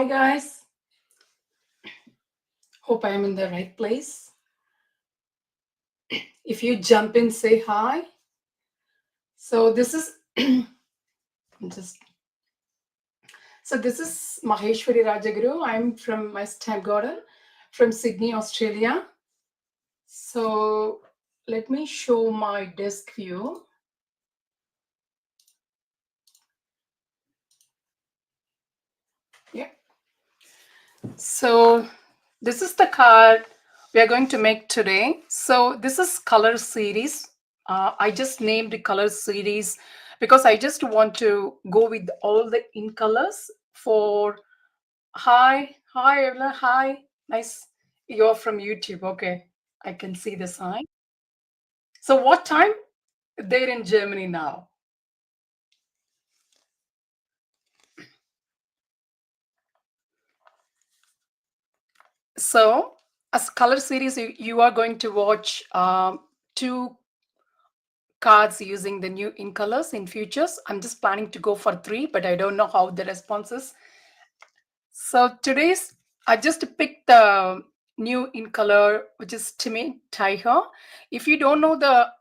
Hi guys, hope I am in the right place. If you jump in, say hi. So this is just this is Maheshwari Rajaguru. I'm from my stamp garden from Sydney, Australia. So let me show my desk view. Yeah. So this is the card we are going to make today. So this is color series. I just named the color series because I just want to go with all the in colors for hi Evelyn, hi. Nice. You're from YouTube. Okay. I can see the sign. So what time? They're in Germany now. So as color series, you are going to watch two cards using the new in colors in futures. I'm just planning to go for 3, but I don't know how the response is. So today's I just picked the new in color, which is Timid Tiger. If you don't know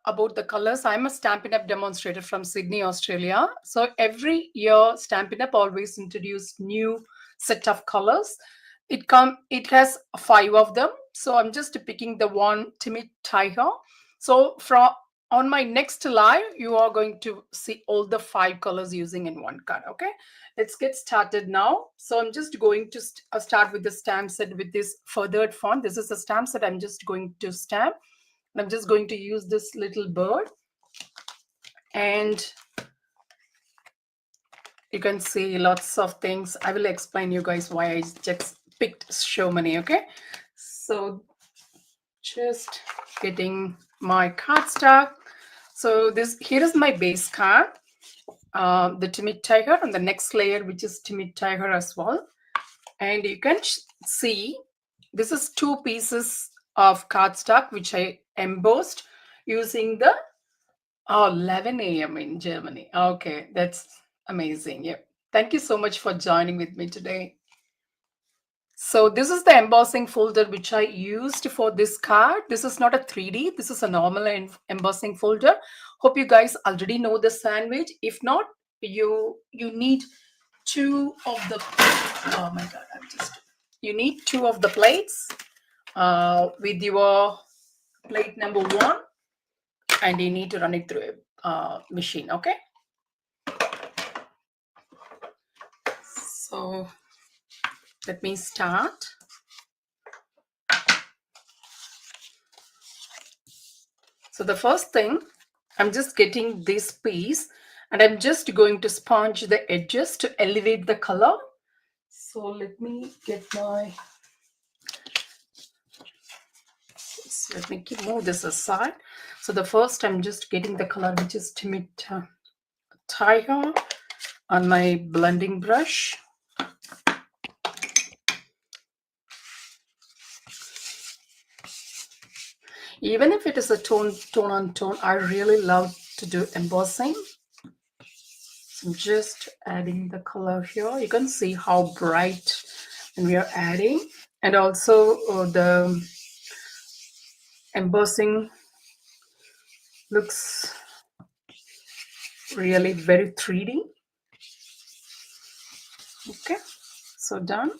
about the colors, I'm a Stampin' Up demonstrator from Sydney, Australia. So every year, Stampin' Up always introduce new set of colors. It has 5 of them. So I'm just picking the one Timid Tiger. So from on my next live, you are going to see all the 5 colors using in one card. Okay, let's get started now. So I'm just going to start with the stamp set with this furthered font. This is the stamp set I'm just going to stamp. I'm just going to use this little bird, and you can see lots of things. I will explain you guys why I just picked so many. Okay, so just getting my cardstock. So here is my base card, the Timid Tiger, and the next layer, which is Timid Tiger as well. And you can see this is 2 pieces of cardstock which I embossed using the 11 a.m. in Germany. Okay, that's amazing. Yep. Thank you so much for joining with me today. So this is the embossing folder which I used for this card. This is not a 3D. This is a normal embossing folder. Hope you guys already know the sandwich. If not, you need 2 of the, oh my God, you need 2 of the plates with your plate number 1, and you need to run it through a machine. Okay. So let me start. So the first thing, I'm just getting this piece and I'm just going to sponge the edges to elevate the color. So let me move this aside. So the first, I'm just getting the color which is Timid Tiger on my blending brush. Even if it is a tone on tone, I really love to do embossing. So I'm just adding the color here. You can see how bright and we are adding, and also the embossing looks really very 3D. Okay, so done.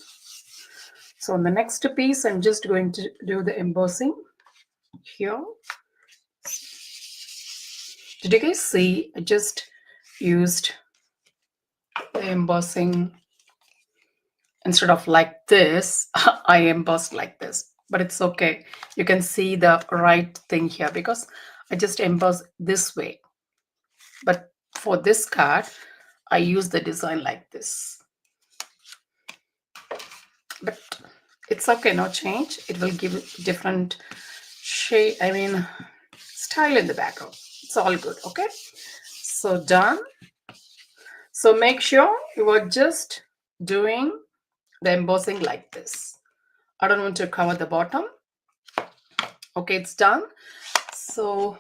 So on the next piece, I'm just going to do the embossing here. Did you guys see? I just used the embossing. Instead of like this, I embossed like this, but it's okay. You can see the right thing here because I just embossed this way. But for this card, I use the design like this. But it's okay, no change. It will give different shade, style in the background. It's all good, okay? So done. So make sure you are just doing the embossing like this. I don't want to cover the bottom. Okay, it's done. So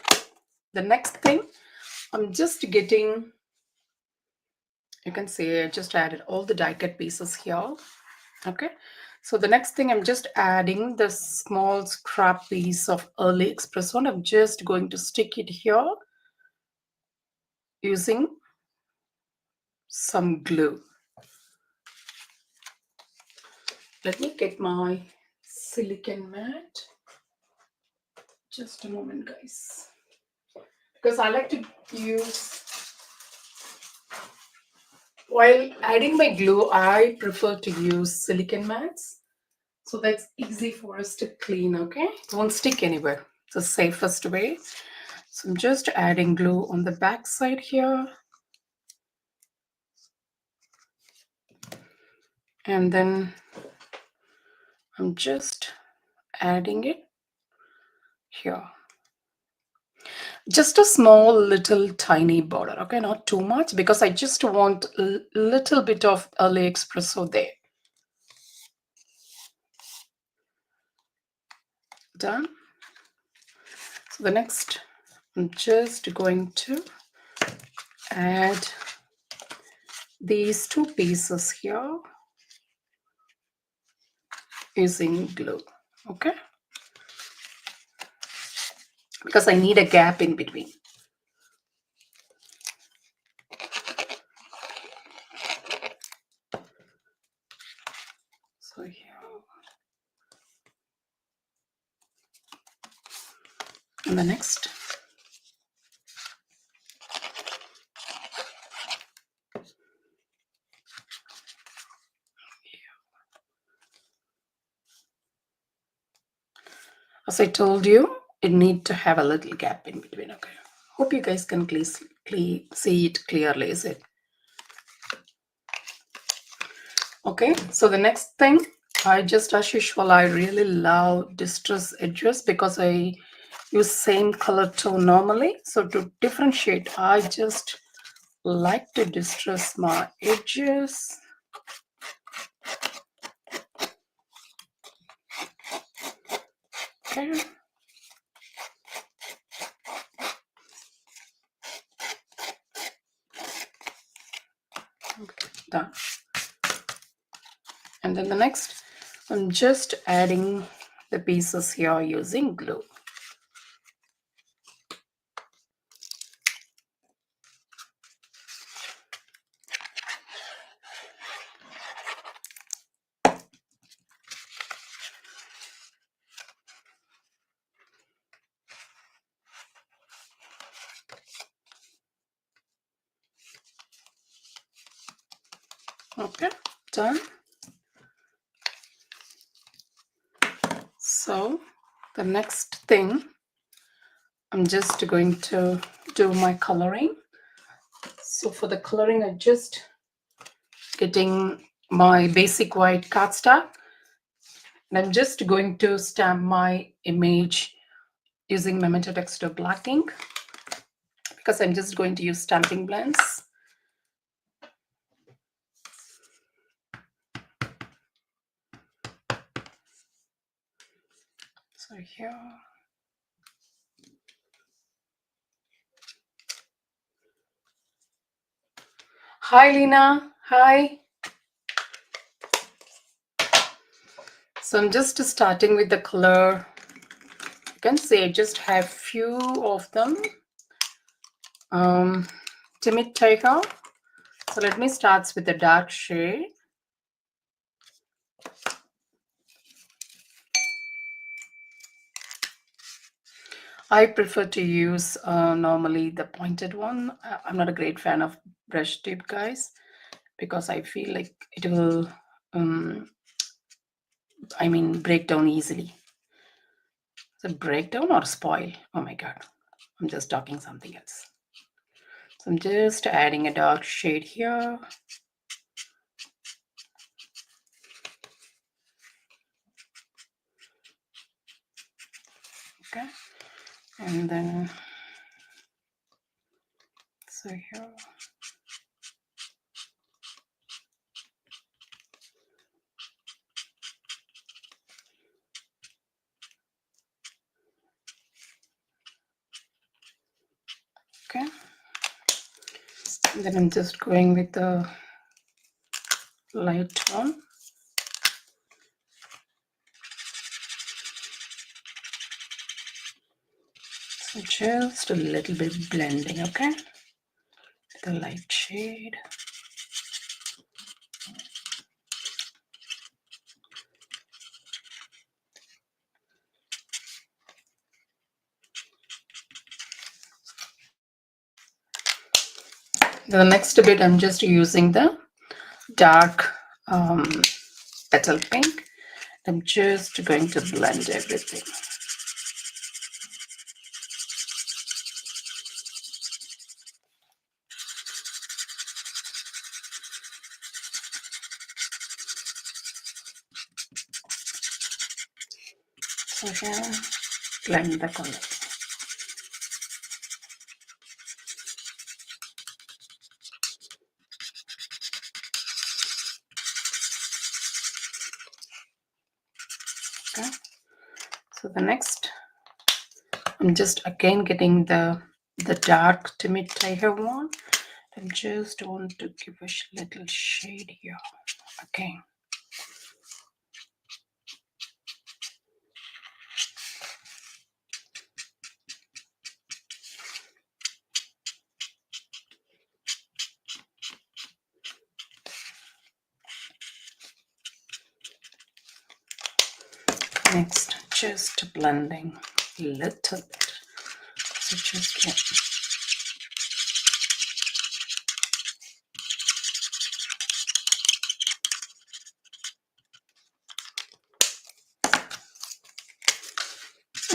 the next thing, I'm just getting, you can see I just added all the die cut pieces here. Okay, so the next thing, I'm just adding the small scrap piece of early espresso, and I'm just going to stick it here using some glue. Let me get my silicone mat. Just a moment, guys. Because I like to use, while adding my glue, I prefer to use silicone mats. So that's easy for us to clean, okay? It won't stick anywhere. It's the safest way. So I'm just adding glue on the back side here. And then I'm just adding it here. Just a small little tiny border, okay? Not too much, because I just want a little bit of early espresso there. Done. So the next, I'm just going to add these two pieces here using glue, okay? Because I need a gap in between. So here. And the next. As I told you, it need to have a little gap in between, okay? Hope you guys can see it clearly, is it? Okay, so the next thing, I just, as usual, I really love distress edges because I use same color tone normally. So to differentiate, I just like to distress my edges. Okay. Okay, done. And then the next, I'm just adding the pieces here using glue. Okay, done. So the next thing, I'm just going to do my coloring. So for the coloring, I'm just getting my basic white cardstock, and I'm just going to stamp my image using Memento Texture black ink, because I'm just going to use stamping blends. So here. Hi, Lena. Hi. So I'm just starting with the color. You can see I just have few of them. Timid Tiger. So let me start with the dark shade. I prefer to use normally the pointed one. I'm not a great fan of brush tip, guys, because I feel like it will, break down easily. So break down or spoil? Oh my God, I'm just talking something else. So I'm just adding a dark shade here. Okay, and then so here. Okay, and then I'm just going with the light one. Just a little bit blending, okay? The light shade. The next bit, I'm just using the dark petal pink. I'm just going to blend everything. So here, blend the color. Okay. So the next, I'm just again getting the dark Timid Tiger one. I just want to give a little shade here. Okay. Next, just blending a little bit. So just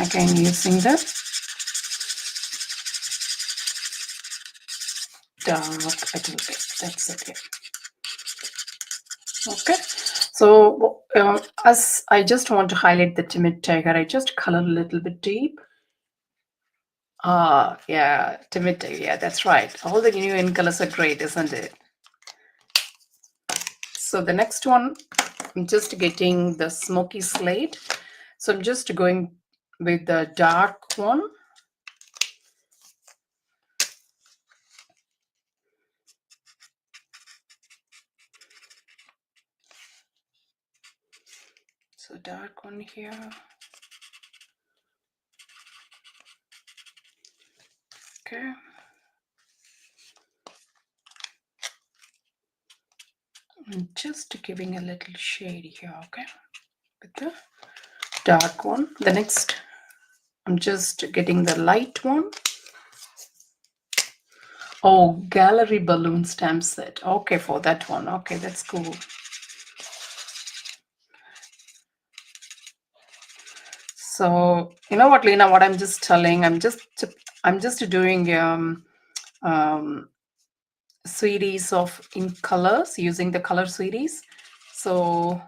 again using the dark a little bit. That's it. Okay. So as I just want to highlight the Timid Tiger, I just color a little bit deep. Yeah, Timid Tiger. Yeah, that's right. All the new in colors are great, isn't it? So the next one, I'm just getting the smoky slate. So I'm just going with the dark one. So dark one here. Okay. I'm just giving a little shade here, okay, with the dark one. The next, I'm just getting the light one. Oh, gallery balloon stamp set. Okay, for that one. Okay, that's cool. So you know what, Lena? What I'm just telling, I'm just doing series of in colors using the color series. So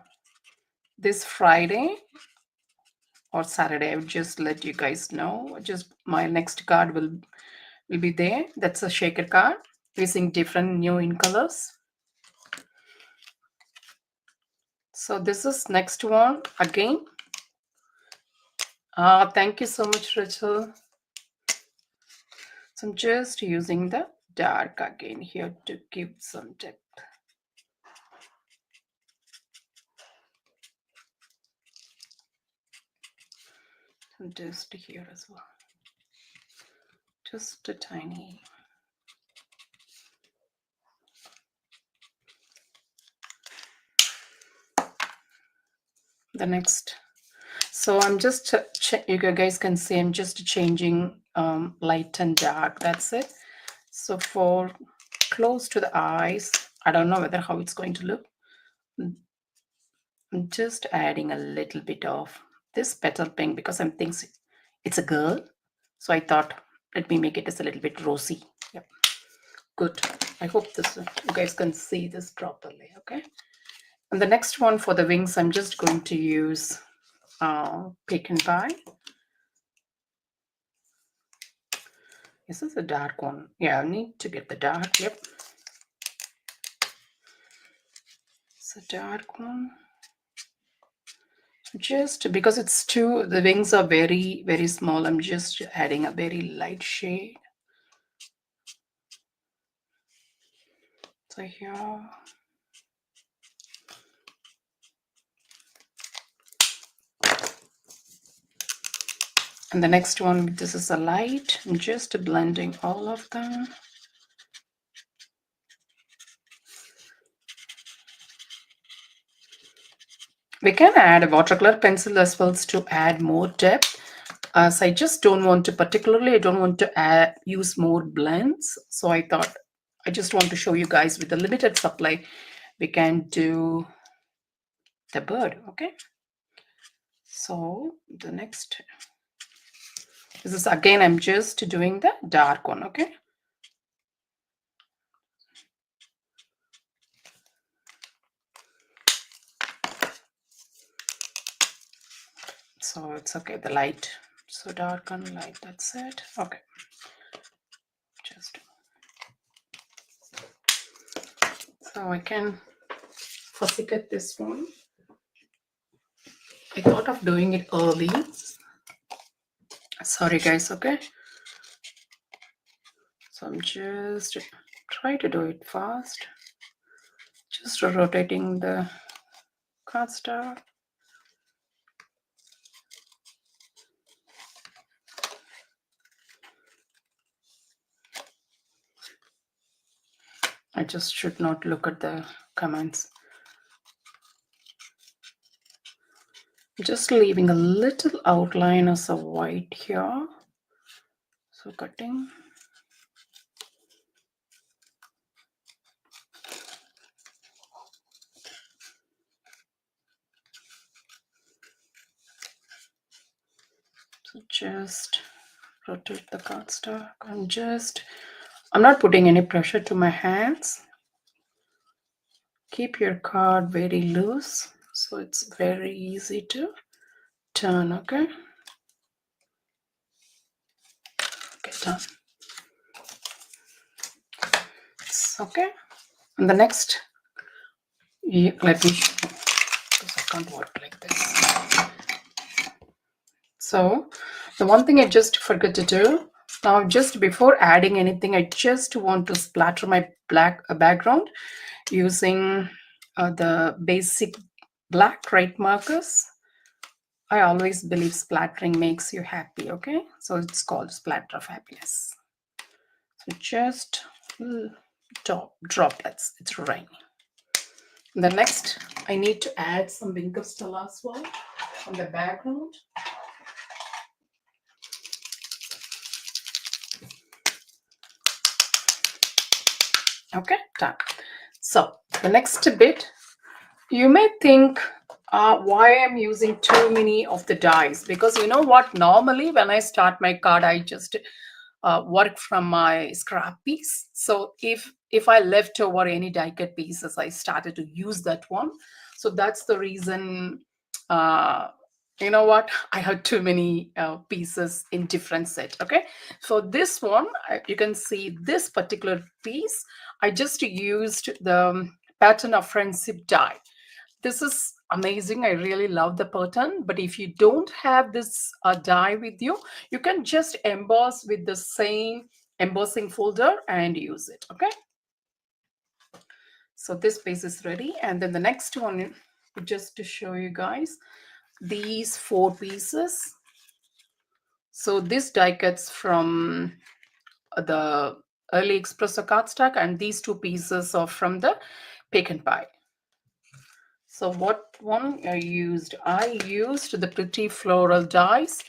this Friday or Saturday, I will just let you guys know. Just my next card will be there. That's a shaker card using different new in colors. So this is next one again. Thank you so much, Rachel. So I'm just using the dark again here to give some depth. And just here as well. Just a tiny. The next. So I'm just, you guys can see I'm just changing light and dark. That's it. So for close to the eyes, I don't know whether how it's going to look. I'm just adding a little bit of this petal pink because I'm thinking it's a girl. So I thought, let me make it just a little bit rosy. Yep. Good. I hope this you guys can see this properly. Okay. And the next one for the wings, I'm just going to use pecan pie. This is a dark one. Yeah, I need to get the dark. Yep. It's a dark one. Just because it's too, the wings are very, very small, I'm just adding a very light shade. So here. And the next one, this is a light. I'm just blending all of them. We can add a watercolor pencil as well to add more depth. As I just don't want to, particularly, I don't want to use more blends. So I thought I just want to show you guys with the limited supply, we can do the bird. Okay. So the next, this is again, I'm just doing the dark one. Okay. So it's okay, the light. So dark and light, that's it. Okay. Just so I can get this one. I thought of doing it early. Sorry guys, okay. So I'm just try to do it fast. Just rotating the cardstock. I just should not look at the comments. Just leaving a little outline as a white here. So cutting. So just rotate the cardstock and I'm not putting any pressure to my hands. Keep your card very loose so it's very easy to turn. Okay. Okay, done. It's okay. And the next, let me show you, because I can't work like this. So the one thing I just forgot to do now, just before adding anything, I just want to splatter my black background using the basic black right markers. I always believe splattering makes you happy. Okay, so it's called splatter of happiness. So just droplets. It's raining. The next, I need to add some Winkle Stella as well on the background. Okay, done. So the next bit, you may think why I'm using too many of the dies, because you know what, normally when I start my card, I just work from my scrap piece. So if I left over any die cut pieces, I started to use that one. So that's the reason. You know what, I had too many pieces in different set. Okay, so this one, you can see this particular piece, I just used the pattern of friendship die. This is amazing. I really love the pattern. But if you don't have this die with you, you can just emboss with the same embossing folder and use it. Okay. So this piece is ready. And then the next one, just to show you guys, these 4 pieces. So this die cuts from the early espresso cardstock, and these 2 pieces are from the pecan pie. So what one I used? I used the pretty floral dies,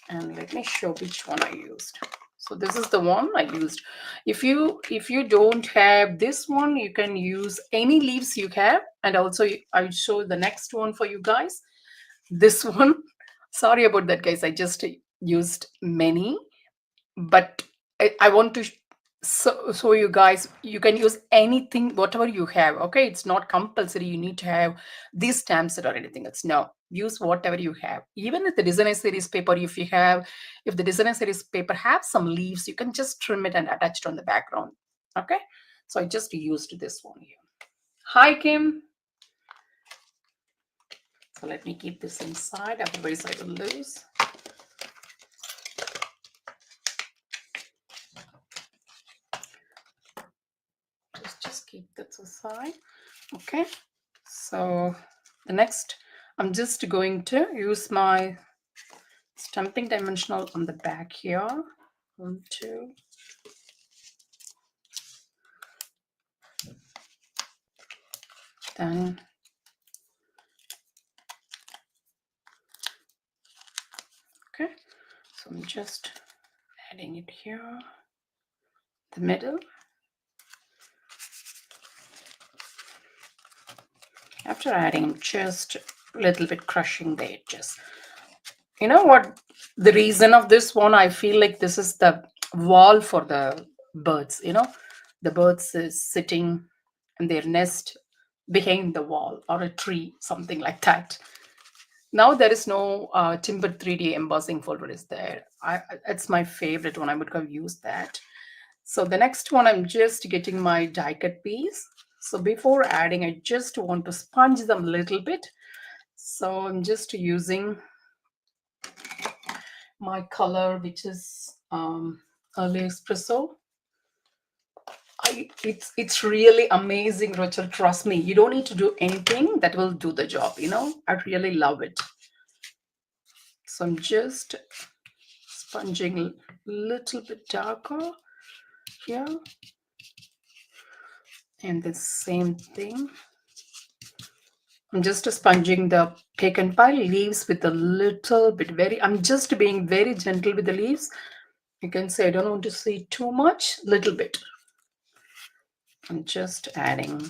and let me show which one I used. So this is the one I used. If you don't have this one, you can use any leaves you have. And also I show the next one for you guys. This one, sorry about that guys, I just used many, but I want to so you guys, you can use anything, whatever you have. Okay, it's not compulsory you need to have these stamps or anything. It's no, use whatever you have. Even if the designer series paper, if the designer series paper have some leaves, you can just trim it and attach it on the background. Okay, so I just used this one here. Hi Kim. So let me keep this inside, otherwise I will lose. Just keep that aside. Okay, so the next, I'm just going to use my stamping dimensional on the back here. 1, 2. Then okay, so I'm just adding it here, the middle. After adding, just a little bit crushing the edges. You know what? The reason of this one, I feel like this is the wall for the birds. The birds is sitting in their nest behind the wall or a tree, something like that. Now there is no Timid 3D embossing folder is there. It's my favorite one. I would have used that. So the next one, I'm just getting my die cut piece. So before adding, I just want to sponge them a little bit. So I'm just using my color, which is early espresso. It's really amazing, Rachel. Trust me, you don't need to do anything, that will do the job. I really love it. So I'm just sponging a little bit darker here, and the same thing. I'm just sponging the pecan pie leaves with a little bit, I'm just being very gentle with the leaves. You can say I don't want to see too much, little bit. I'm just adding,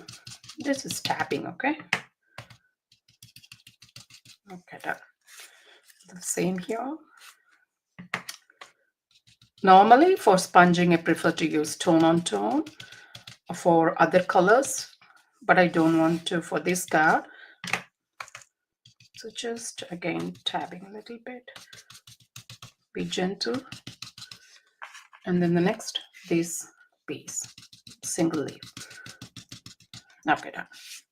this is tapping, okay? Okay, done. The same here. Normally for sponging, I prefer to use tone on tone for other colors, but I don't want to for this card. So just again tapping a little bit, be gentle. And then the next, this piece, single leaf. Okay, done.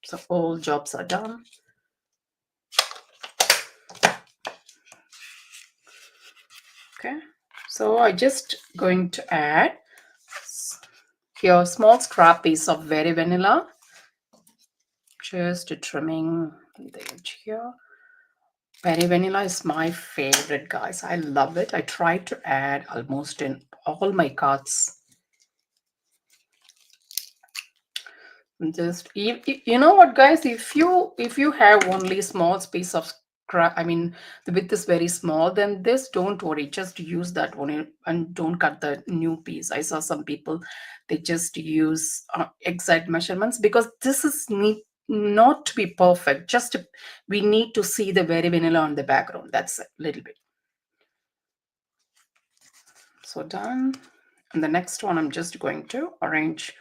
So all jobs are done. Okay, so I just going to add here small scrap piece of very vanilla, just trimming the edge here. Very vanilla is my favorite, guys. I love it. I try to add almost in all my cards. Just you know what, guys, if you have only small space of scrap, I mean the width is very small, then this, don't worry, just use that one and don't cut the new piece. I saw some people, they just use exact measurements, because this is not to be perfect, just we need to see the very vanilla on the background. That's a little bit. So done. And the next one, I'm just going to arrange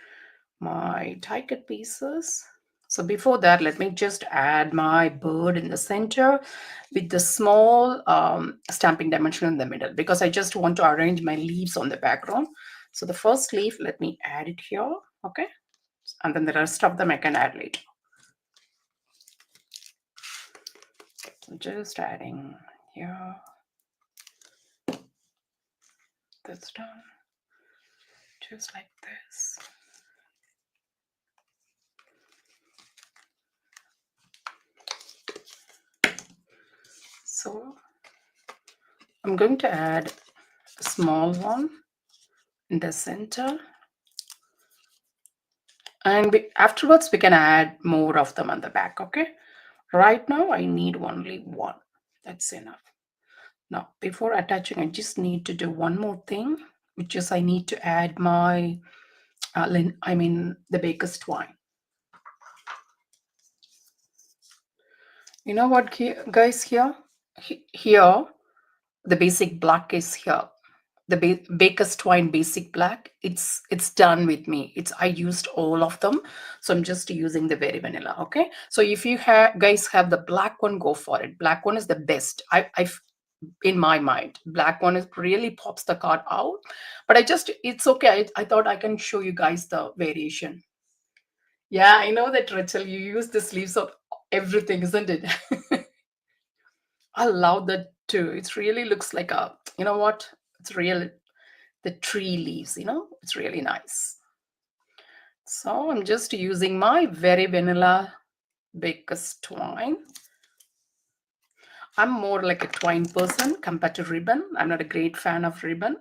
my die cut pieces. So before that, let me just add my bird in the center with the small stamping dimension in the middle, because I just want to arrange my leaves on the background. So the first leaf, let me add it here, okay? And then the rest of them I can add later. So just adding here. That's done. Just like this. So I'm going to add a small one in the center, and afterwards we can add more of them on the back. Okay, right now I need only one. That's enough. Now before attaching, I just need to do one more thing, which is I need to add my the baker's twine. You know what, guys, here the basic black is here, the baker's twine basic black. It's done with me. I used all of them, so I'm just using the very vanilla. Okay, so if you guys have the black one, go for it. Black one is the best. I in my mind, black one is really pops the card out. But it's okay. I thought I can show you guys the variation. Yeah, I know that, Rachel, you use the sleeves of everything, isn't it? I love that too. It really looks like a, you know what? It's real, the tree leaves, it's really nice. So I'm just using my very vanilla baker's twine. I'm more like a twine person compared to ribbon. I'm not a great fan of ribbon.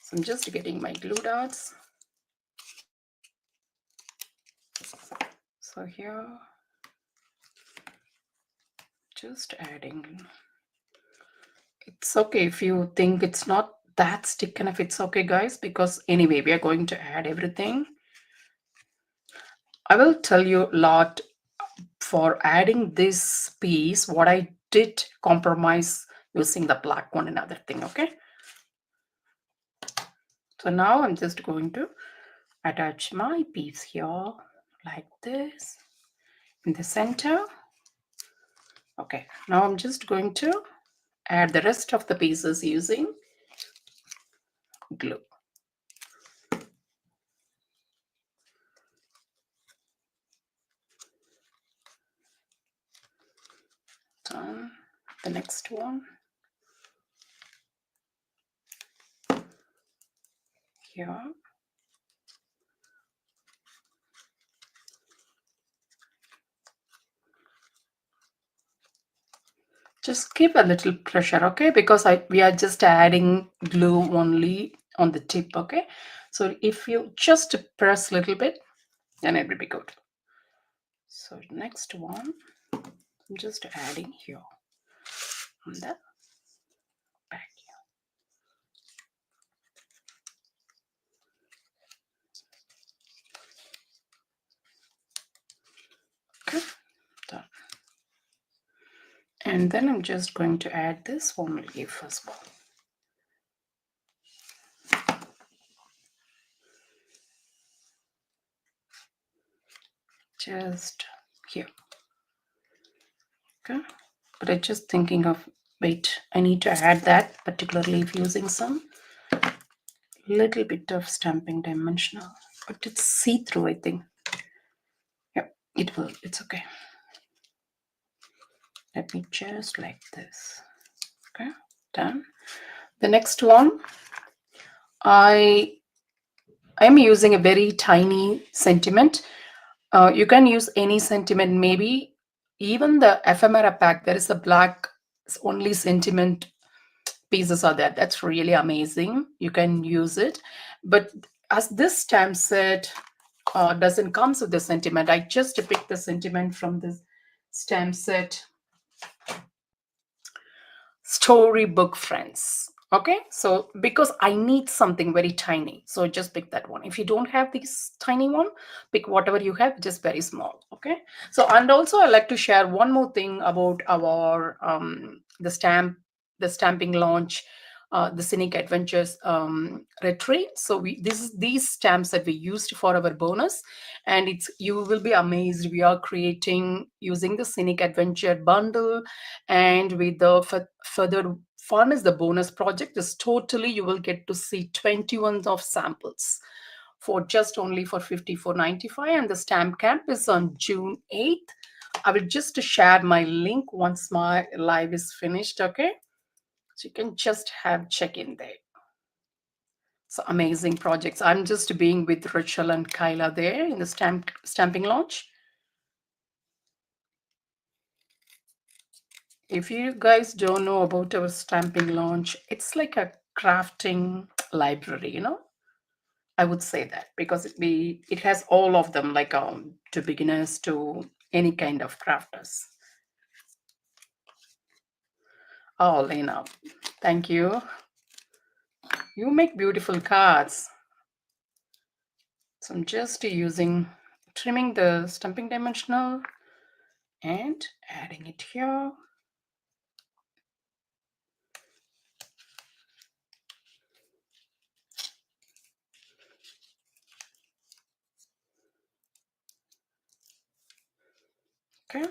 So I'm just getting my glue dots. So here, just adding. It's okay if you think it's not that stick enough, it's okay guys, because anyway, we are going to add everything. I will tell you a lot for adding this piece, what I did compromise using the black one, another thing, okay? So now I'm just going to attach my piece here like this in the center. Okay, now I'm just going to add the rest of the pieces using glue. Done. The next one here. Just give a little pressure, okay? Because we are just adding glue only on the tip, okay? So if you just press a little bit, then it will be good. So next one, I'm just adding here on the back here. Okay, done. And then I'm just going to add this one leaf as well. Just here. Okay, but I'm just thinking of, wait, I need to add that particular leaf using some little bit of stamping dimensional, but it's see-through, I think. Yep, it will, it's okay. Let me just like this. Okay, done. The next one, I'm using a very tiny sentiment. You can use any sentiment, maybe even the ephemera pack. There is a black only sentiment pieces are there. That's really amazing. You can use it. But as this stamp set doesn't comes with the sentiment, I just picked the sentiment from this stamp set Storybook Friends. Okay, so because I need something very tiny, so just pick that one. If you don't have this tiny one, pick whatever you have, just very small. Okay, so and also I like to share one more thing about our the stamping launch, the Scenic Adventures retreat. So these stamps that we used for our bonus, and it's, you will be amazed, we are creating using the Scenic Adventure bundle, and with the further fun is the bonus project is totally, you will get to see 21 of samples for just only for 54.95, and the stamp camp is on June 8th. I will just share my link once my live is finished. Okay, so you can just have check in there. So amazing projects. I'm just being with Rachel and Kyla there in the stamping launch. If you guys don't know about our stamping launch, it's like a crafting library, you know. I would say that because it has all of them, like to beginners to any kind of crafters. Oh, Lena, thank you. You make beautiful cards. So I'm just trimming the stamping dimensional and adding it here. Okay.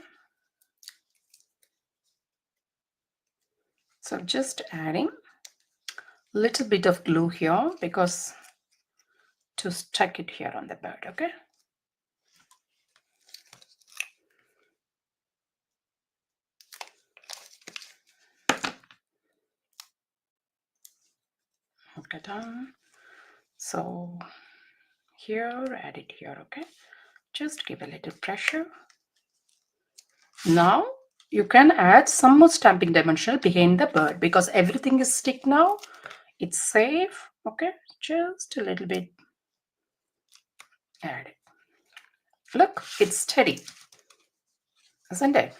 So just adding a little bit of glue here because to stuck it here on the bird. Okay. Okay, done. So here, add it here. Okay, just give a little pressure. Now you can add some more stamping dimensional behind the bird because everything is stick now. It's safe. Okay, just a little bit. Add it. Look, it's steady, isn't it?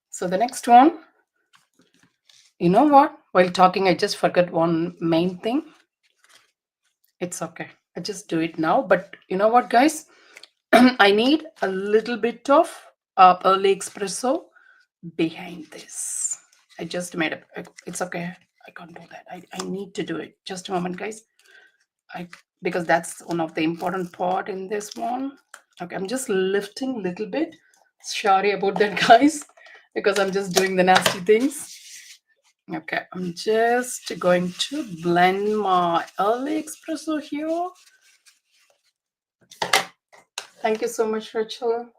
So the next one, you know what? While talking, I just forgot one main thing. It's okay. I just do it now. But you know what, guys? I need a little bit of early espresso behind this. I just made a. It's okay. I can't do that. I need to do it. Just a moment, guys. Because that's one of the important part in this one. Okay, I'm just lifting a little bit. Sorry about that, guys, because I'm just doing the nasty things. Okay, I'm just going to blend my early espresso here. Thank you so much, Rachel.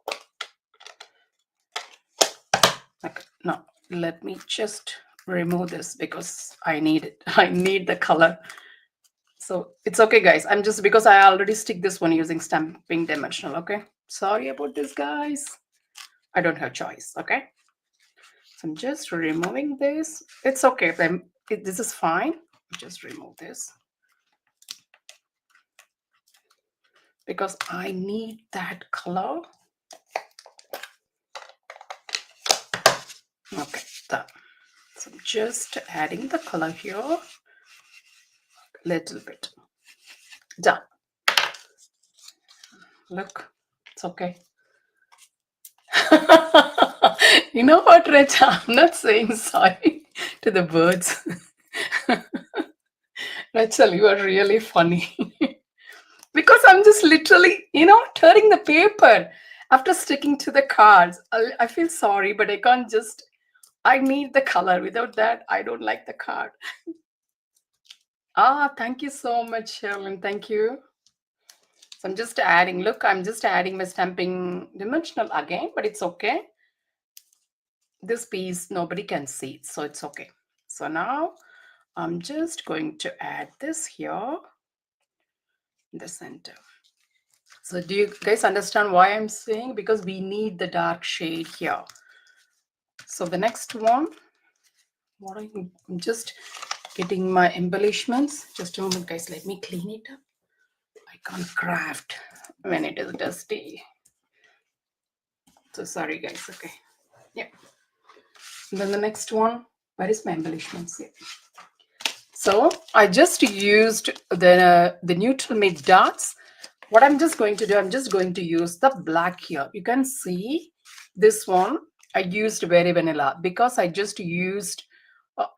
Okay, now let me just remove this because I need it. I need the color. So it's okay, guys. I'm just because I already stick this one using stamping dimensional. Okay, sorry about this, guys. I don't have choice. Okay, so I'm just removing this. It's okay. This is fine. Just remove this because I need that color. Okay, done. So I'm just adding the color here a little bit. Done. Look, it's okay. You know what, Rich? I'm not saying sorry to the birds. Rachel, you are really funny. Because I'm just literally, turning the paper after sticking to the cards. I feel sorry, but I can't just, I need the color. Without that, I don't like the card. Thank you so much, Sherlyn. Thank you. So I'm just adding, look, I'm just adding my stamping dimensional again, but it's okay. This piece, nobody can see it, so it's okay. So now I'm just going to add this here in the center. So do you guys understand why I'm saying? Because we need the dark shade here. So the next one, I'm just getting my embellishments. Just a moment, guys. Let me clean it up. I can't craft when it is dusty. So sorry, guys. Okay. Yeah. And then the next one, where is my embellishments here? So I just used the neutral mid dots. What I'm just going to do, I'm just going to use the black here. You can see this one. I used very vanilla because I just used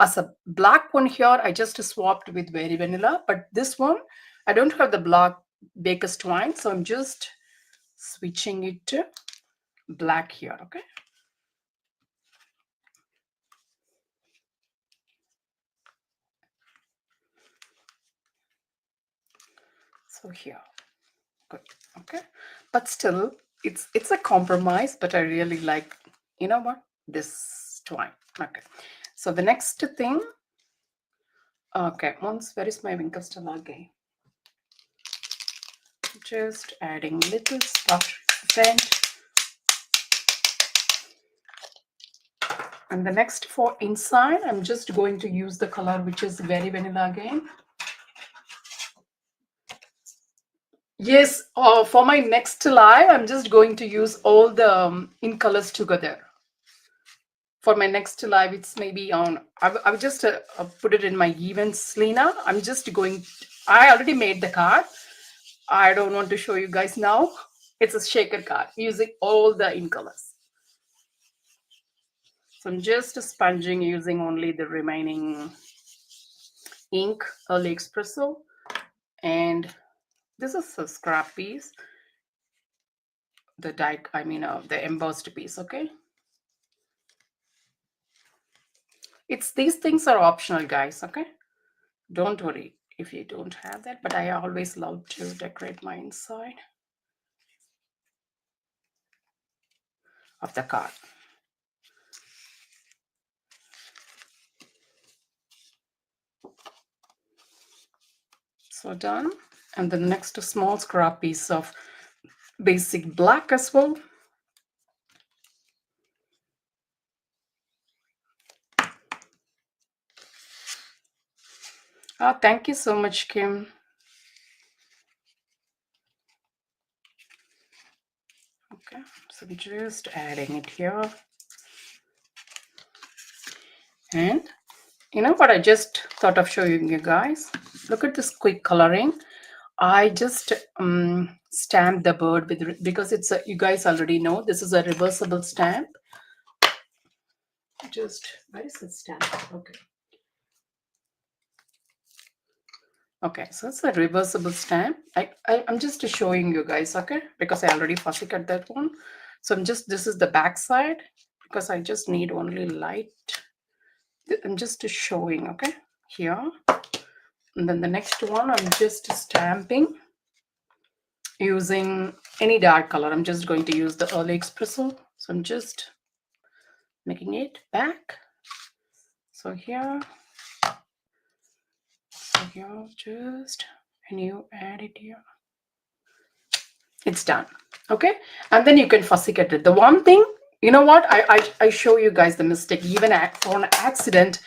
as a black one here. I just swapped with very vanilla, but this one I don't have the black baker's twine, so I'm just switching it to black here. Okay. So here, good. Okay, but still, it's a compromise. But I really like, you know what, this twine. Okay. So the next thing. Okay, once where is my Winklestellage? Just adding little spot scent. And the next for inside, I'm just going to use the color which is very vanilla again. Yes, for my next live, I'm just going to use all the in colors together. For my next live, it's maybe on, I would just put it in my events, Lena. I'm just going, I already made the card. I don't want to show you guys now. It's a shaker card using all the in colors. So I'm just sponging using only the remaining ink, early espresso. And this is a scrap piece. The embossed piece, okay? These things are optional, guys, okay? Don't worry if you don't have that, but I always love to decorate my inside of the card. So done. And the next small scrap piece of basic black as well. Thank you so much, Kim. Okay, so I'm just adding it here. And you know what I just thought of showing you guys? Look at this quick coloring. I just stamped the bird with, because it's a, you guys already know this is a reversible stamp. Just, where is the stamp? Okay. Okay, so it's a reversible stamp. I'm just showing you guys, okay? Because I already fussy cut that one. So I'm just, this is the back side because I just need only light. I'm just showing, okay? Here. And then the next one, I'm just stamping using any dark color. I'm just going to use the early espresso. So I'm just making it back. So here, just, and you add it here. It's done. Okay, and then you can fussy cut it. The one thing, you know what, I show you guys the mistake, even on accident.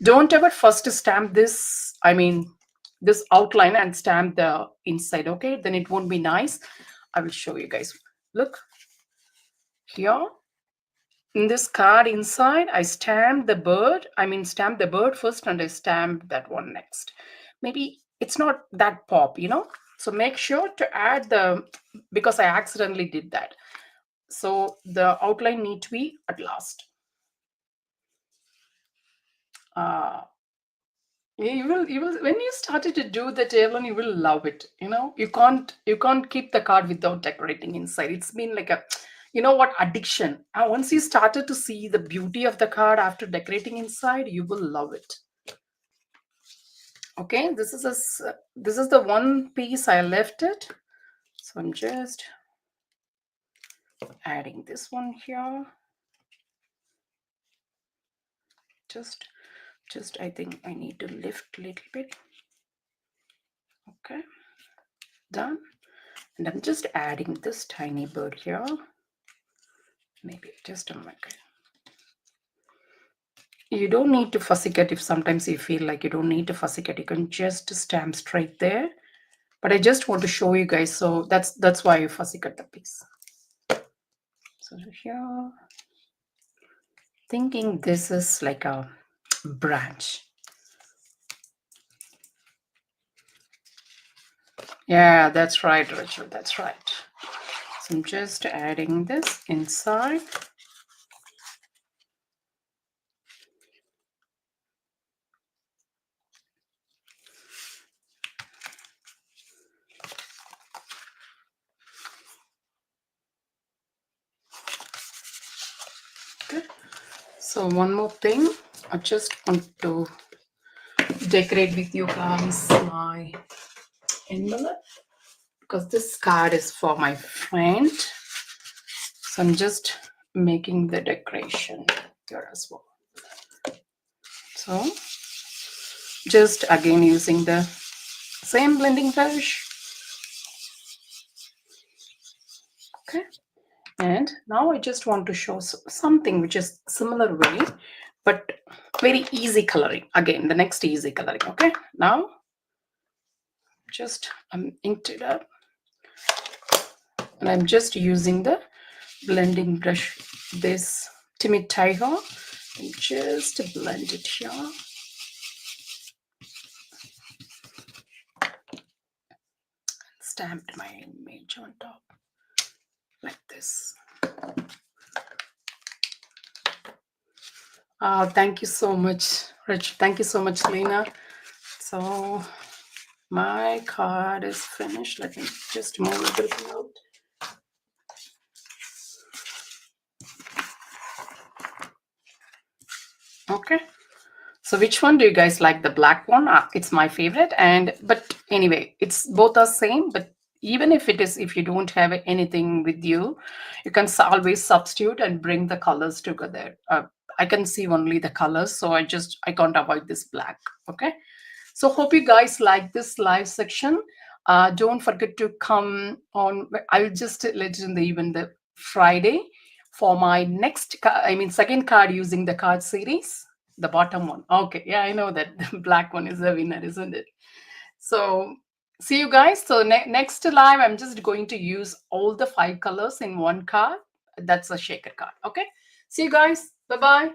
Don't ever first stamp this, I mean this outline, and stamp the inside. Okay, then it won't be nice. I will show you guys. Look here, in this card inside, I stamped the bird. I mean stamp the bird first, and I stamped that one next. Maybe it's not that pop, you know. So make sure to add the, because I accidentally did that. So the outline need to be at last. Uh, you will when you started to do the table, you will love it. You know, you can't keep the card without decorating inside. It's been like a, you know what, addiction. And once you started to see the beauty of the card after decorating inside, you will love it. Okay, this is this is the one piece I left it. So I'm just adding this one here. Just I think I need to lift a little bit. Okay, done. And I'm just adding this tiny bird here. Maybe just a minute. You don't need to fussy cut if sometimes you feel like you don't need to fussy cut. You can just stamp straight there. But I just want to show you guys, so that's why you fussy cut the piece. So here, thinking this is like a branch. Yeah, that's right, Richard. That's right. So I'm just adding this inside. Okay. So one more thing, I just want to decorate with you guys my envelope, because this card is for my friend. So I'm just making the decoration here as well. So just again using the same blending brush. Okay. And now I just want to show something which is similar way, but very easy coloring. Again, the next easy coloring. Okay. Now just I'm inked it up, and I'm just using the blending brush, this Timid Tiger, and just blend it here. Stamped my image on top like this. Thank you so much, Rich. Thank you so much, Lena. So my card is finished. Let me just move a little bit out. Okay. So which one do you guys like? The black one? It's my favorite. And but anyway, it's both are same. But even if it is, if you don't have anything with you, you can always substitute and bring the colors together. I can see only the colors, so I can't avoid this black. Okay. So hope you guys like this live section. Don't forget to come on. I'll just let you in the even the Friday for my next. I mean second card using the card series. The bottom one. Okay, yeah, I know that the black one is the winner, isn't it? So see you guys. So next live, I'm just going to use all the 5 colors in one card. That's a shaker card. Okay. See you guys. Bye bye.